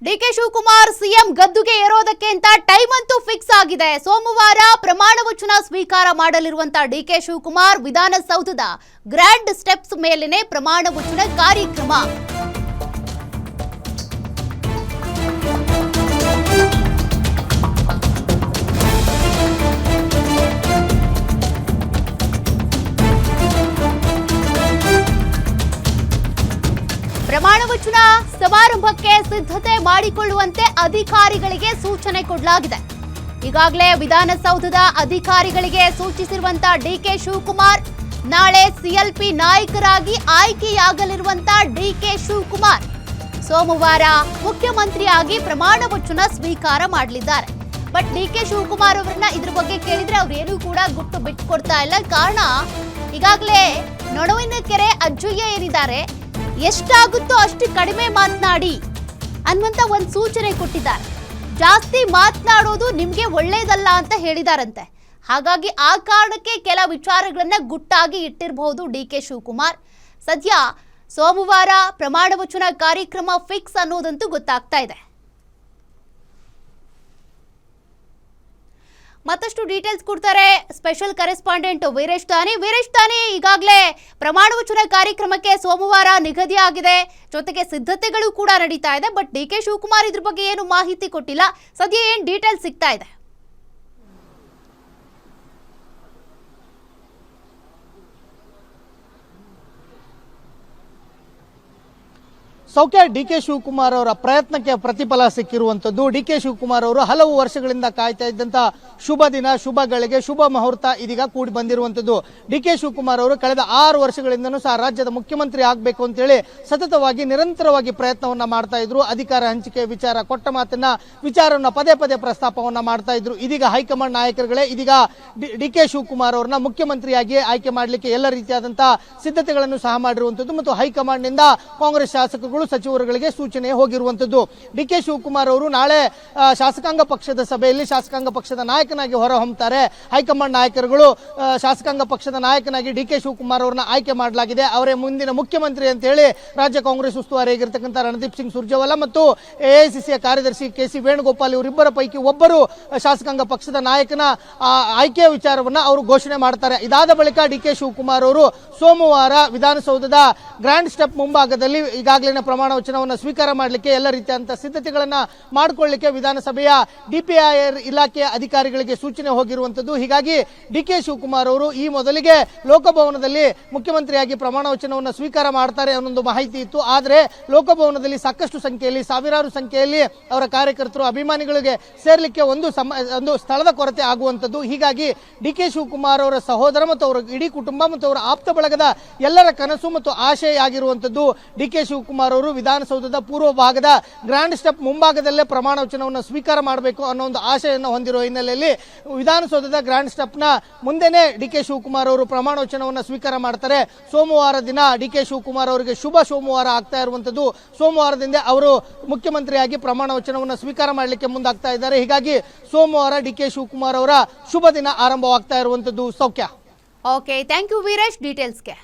DK Shivakumar CM ಗದ್ದುಗೆ ಏರೋದಕ್ಕೆ ಅಂತ time ಅಂತೂ ಫಿಕ್ಸ್ ಆಗಿದೆ. ಸೋಮವಾರ ಪ್ರಮಾಣ ವಚನ ಸ್ವೀಕಾರ ಮಾಡಲಿರುವಂತ ಡಿಕೆ ಶಿವಕುಮಾರ್ ವಿಧಾನಸೌಧದ ಗ್ರ್ಯಾಂಡ್ ಸ್ಟೆಪ್ಸ್ ಮೇಲಿನ ಪ್ರಮಾಣ ವಚನ ಕಾರ್ಯಕ್ರಮ. ಪ್ರಮಾಣ ವಚನ ಸಮಾರಂಭಕ್ಕೆ ಸಿದ್ಧತೆ ಮಾಡಿಕೊಳ್ಳುವಂತೆ ಅಧಿಕಾರಿಗಳಿಗೆ ಸೂಚನೆ ಕೊಡಲಾಗಿದೆ. ಈಗಾಗಲೇ ವಿಧಾನಸೌಧದ ಅಧಿಕಾರಿಗಳಿಗೆ ಸೂಚಿಸಿರುವಂತ ಡಿಕೆ ಶಿವಕುಮಾರ್ ನಾಳೆ ಸಿಎಲ್ಪಿ ನಾಯಕರಾಗಿ ಆಯ್ಕೆಯಾಗಲಿರುವಂತ ಡಿಕೆ ಶಿವಕುಮಾರ್ ಸೋಮವಾರ ಮುಖ್ಯಮಂತ್ರಿಯಾಗಿ ಪ್ರಮಾಣ ವಚನ ಸ್ವೀಕಾರ ಮಾಡಲಿದ್ದಾರೆ. ಬಟ್ ಡಿಕೆ ಶಿವಕುಮಾರ್ ಅವರನ್ನ ಇದ್ರ ಬಗ್ಗೆ ಕೇಳಿದ್ರೆ ಅವ್ರೇನು ಕೂಡ ಗುಟ್ಟು ಬಿಟ್ಕೊಡ್ತಾ ಇಲ್ಲ. ಕಾರಣ ಈಗಾಗಲೇ ನೊಣವಿನ ಕೆರೆ ಅಜ್ಜಯ್ಯ ಏನಿದ್ದಾರೆ, ಎಷ್ಟಾಗುತ್ತೋ ಅಷ್ಟು ಕಡಿಮೆ ಮಾತನಾಡಿ ಅನ್ನುವಂತ ಒಂದು ಸೂಚನೆ ಕೊಟ್ಟಿದ್ದಾರೆ. ಜಾಸ್ತಿ ಮಾತನಾಡೋದು ನಿಮ್ಗೆ ಒಳ್ಳೇದಲ್ಲ ಅಂತ ಹೇಳಿದಾರಂತೆ. ಹಾಗಾಗಿ ಆ ಕಾರಣಕ್ಕೆ ಕೆಲ ವಿಚಾರಗಳನ್ನ ಗುಟ್ಟಾಗಿ ಇಟ್ಟಿರಬಹುದು ಡಿಕೆ ಶಿವಕುಮಾರ್. ಸದ್ಯ ಸೋಮವಾರ ಪ್ರಮಾಣ ವಚನ ಕಾರ್ಯಕ್ರಮ ಫಿಕ್ಸ್ ಅನ್ನೋದಂತೂ ಗೊತ್ತಾಗ್ತಾ ಇದೆ. ಮತ್ತಷ್ಟು ಡೀಟೇಲ್ಸ್ ಕೊಡ್ತಾರೆ ಸ್ಪೆಷಲ್ ಕರೆಸ್ಪಾಂಡೆಂಟ್ ವೀರೇಶ್ ತಾನಿ. ಈಗಾಗಲೇ ಪ್ರಮಾಣ ವಚನ ಕಾರ್ಯಕ್ರಮಕ್ಕೆ ಸೋಮವಾರ ನಿಗದಿ ಆಗಿದೆ, ಜೊತೆಗೆ ಸಿದ್ಧತೆಗಳು ಕೂಡ ನಡೀತಾ ಇದೆ. ಬಟ್ ಡಿಕೆ ಶಿವಕುಮಾರ್ ಇದ್ರ ಬಗ್ಗೆ ಏನು ಮಾಹಿತಿ ಕೊಟ್ಟಿಲ್ಲ. ಸದ್ಯ ಏನ್ ಡೀಟೇಲ್ಸ್ ಸಿಗ್ತಾ ಇದೆ? ಸೌಖ್ಯ ಡಿಕೆ ಶಿವಕುಮಾರ್ ಅವರ ಪ್ರಯತ್ನಕ್ಕೆ ಪ್ರತಿಫಲ ಸಿಕ್ಕಿರುವಂತದ್ದು. ಡಿಕೆ ಶಿವಕುಮಾರ್ ಅವರು ಹಲವು ವರ್ಷಗಳಿಂದ ಕಾಯ್ತಾ ಇದ್ದಂತ ಶುಭ ದಿನ, ಶುಭ ಗಳಿಗೆ, ಶುಭ ಮುಹೂರ್ತ ಇದೀಗ ಕೂಡಿ ಬಂದಿರುವಂತದ್ದು. ಡಿಕೆ ಶಿವಕುಮಾರ್ ಅವರು ಕಳೆದ 6 ವರ್ಷಗಳಿಂದನೂ ಸಹ ರಾಜ್ಯದ ಮುಖ್ಯಮಂತ್ರಿ ಆಗಬೇಕು ಅಂತೇಳಿ ಸತತವಾಗಿ ನಿರಂತರವಾಗಿ ಪ್ರಯತ್ನವನ್ನ ಮಾಡ್ತಾ ಇದ್ರು. ಅಧಿಕಾರ ಹಂಚಿಕೆ ವಿಚಾರ, ಕೊಟ್ಟ ಮಾತನ್ನ ವಿಚಾರವನ್ನ ಪದೇ ಪದೇ ಪ್ರಸ್ತಾಪವನ್ನ ಮಾಡ್ತಾ ಇದ್ರು. ಇದೀಗ ಹೈಕಮಾಂಡ್ ನಾಯಕರುಗಳೇ ಇದೀಗ ಡಿಕೆ ಶಿವಕುಮಾರ್ ಅವರನ್ನ ಮುಖ್ಯಮಂತ್ರಿಯಾಗಿ ಆಯ್ಕೆ ಮಾಡಲಿಕ್ಕೆ ಎಲ್ಲ ರೀತಿಯಾದಂತಹ ಸಿದ್ಧತೆಗಳನ್ನು ಸಹ ಮಾಡಿರುವಂತದ್ದು ಮತ್ತು ಹೈಕಮಾಂಡ್ ನಿಂದ ಕಾಂಗ್ರೆಸ್ ಶಾಸಕರು, ಸಚಿವರುಗಳಿಗೆ ಸೂಚನೆ ಹೋಗಿರುವಂತದ್ದು. ಡಿಕೆ ಶಿವಕುಮಾರ್ ಅವರು ನಾಳೆ ಶಾಸಕಾಂಗ ಪಕ್ಷದ ಸಭೆಯಲ್ಲಿ ಶಾಸಕಾಂಗ ಪಕ್ಷದ ನಾಯಕನಾಗಿ ಹೊರಹೊಮ್ಮುತ್ತಾರೆ. ಹೈಕಮಾಂಡ್ ನಾಯಕರುಗಳು ಶಾಸಕಾಂಗ ಪಕ್ಷದ ನಾಯಕನಾಗಿ ಡಿಕೆ ಶಿವಕುಮಾರ್ ಅವರನ್ನ ಆಯ್ಕೆ ಮಾಡಲಾಗಿದೆ. ಅವರೇ ಮುಂದಿನ ಮುಖ್ಯಮಂತ್ರಿ ಅಂತ ಹೇಳಿ ರಾಜ್ಯ ಕಾಂಗ್ರೆಸ್ ಉಸ್ತುವಾರಿಯಾಗಿರ್ತಕ್ಕಂಥ ರಣದೀಪ್ ಸಿಂಗ್ ಸುರ್ಜೇವಾಲಾ ಮತ್ತು ಎಐಸಿಸಿಯ ಕಾರ್ಯದರ್ಶಿ ಕೆಸಿ ವೇಣುಗೋಪಾಲ್ ಇವರಿಬ್ಬರ ಪೈಕಿ ಒಬ್ಬರು ಶಾಸಕಾಂಗ ಪಕ್ಷದ ನಾಯಕನ ಆಯ್ಕೆಯ ವಿಚಾರವನ್ನ ಅವರು ಘೋಷಣೆ ಮಾಡ್ತಾರೆ. ಇದಾದ ಬಳಿಕ ಡಿಕೆ ಶಿವಕುಮಾರ್ ಅವರು ಸೋಮವಾರ ವಿಧಾನಸೌಧದ ಗ್ರ್ಯಾಂಡ್ ಸ್ಟೆಪ್ ಮುಂಭಾಗದಲ್ಲಿ ಈಗಾಗಲೇ ಪ್ರಮಾಣ ವಚನವನ್ನು ಸ್ವೀಕಾರ ಮಾಡಲಿಕ್ಕೆ ಎಲ್ಲ ರೀತಿಯಾದಂತಹ ಸಿದ್ಧತೆಗಳನ್ನ ಮಾಡಿಕೊಳ್ಳಲಿಕ್ಕೆ ವಿಧಾನಸಭೆಯ ಡಿಪಿಐಆರ್ ಇಲಾಖೆಯ ಅಧಿಕಾರಿಗಳಿಗೆ ಸೂಚನೆ ಹೋಗಿರುವಂತದ್ದು. ಹೀಗಾಗಿ ಡಿಕೆ ಶಿವಕುಮಾರ್ ಅವರು ಈ ಮೊದಲಿಗೆ ಲೋಕಭವನದಲ್ಲಿ ಮುಖ್ಯಮಂತ್ರಿಯಾಗಿ ಪ್ರಮಾಣ ವಚನವನ್ನು ಸ್ವೀಕಾರ ಮಾಡ್ತಾರೆ ಅನ್ನೊಂದು ಮಾಹಿತಿ ಇತ್ತು. ಆದರೆ ಲೋಕಭವನದಲ್ಲಿ ಸಾಕಷ್ಟು ಸಂಖ್ಯೆಯಲ್ಲಿ, ಸಾವಿರಾರು ಸಂಖ್ಯೆಯಲ್ಲಿ ಅವರ ಕಾರ್ಯಕರ್ತರು, ಅಭಿಮಾನಿಗಳಿಗೆ ಸೇರ್ಲಿಕ್ಕೆ ಒಂದು ಸ್ಥಳದ ಕೊರತೆ ಆಗುವಂತದ್ದು. ಹೀಗಾಗಿ ಡಿಕೆ ಶಿವಕುಮಾರ್ ಅವರ ಸಹೋದರ ಮತ್ತು ಅವರ ಇಡೀ ಕುಟುಂಬ ಮತ್ತು ಅವರ ಆಪ್ತ ಬಳಗದ ಎಲ್ಲರ ಕನಸು ಮತ್ತು ಆಶಯ ಆಗಿರುವಂತದ್ದು ಡಿಕೆ ಶಿವಕುಮಾರ್ ಅವರು ವಿಧಾನಸೌಧದ ಪೂರ್ವ ಭಾಗದ ಗ್ರ್ಯಾಂಡ್ ಸ್ಟೆಪ್ ಮುಂಭಾಗದಲ್ಲೇ ಪ್ರಮಾಣ ವಚನವನ್ನು ಸ್ವೀಕಾರ ಮಾಡಬೇಕು ಅನ್ನೋ ಒಂದು ಆಶೆಯನ್ನು ಹೊಂದಿರುವ ಹಿನ್ನೆಲೆಯಲ್ಲಿ ವಿಧಾನಸೌಧದ ಗ್ರ್ಯಾಂಡ್ ಸ್ಟೆಪ್ ನ ಮುಂದೆನೆ ಡಿಕೆ ಶಿವಕುಮಾರ್ ಅವರು ಪ್ರಮಾಣ ವಚನವನ್ನು ಸ್ವೀಕಾರ ಮಾಡ್ತಾರೆ. ಸೋಮವಾರ ದಿನ ಡಿಕೆ ಶಿವಕುಮಾರ್ ಅವರಿಗೆ ಶುಭ ಸೋಮವಾರ ಆಗ್ತಾ ಇರುವಂತದ್ದು. ಸೋಮವಾರದಿಂದ ಅವರು ಮುಖ್ಯಮಂತ್ರಿಯಾಗಿ ಪ್ರಮಾಣ ವಚನವನ್ನು ಸ್ವೀಕಾರ ಮಾಡಲಿಕ್ಕೆ ಮುಂದಾಗ್ತಾ ಇದ್ದಾರೆ. ಹೀಗಾಗಿ ಸೋಮವಾರ ಡಿಕೆ ಶಿವಕುಮಾರ್ ಅವರ ಶುಭ ದಿನ ಆರಂಭವಾಗ್ತಾ ಇರುವಂತದ್ದು. ಸೌಖ್ಯ. Okay, thank you Veeresh ಡೀಟೇಲ್ಸ್ಗೆ.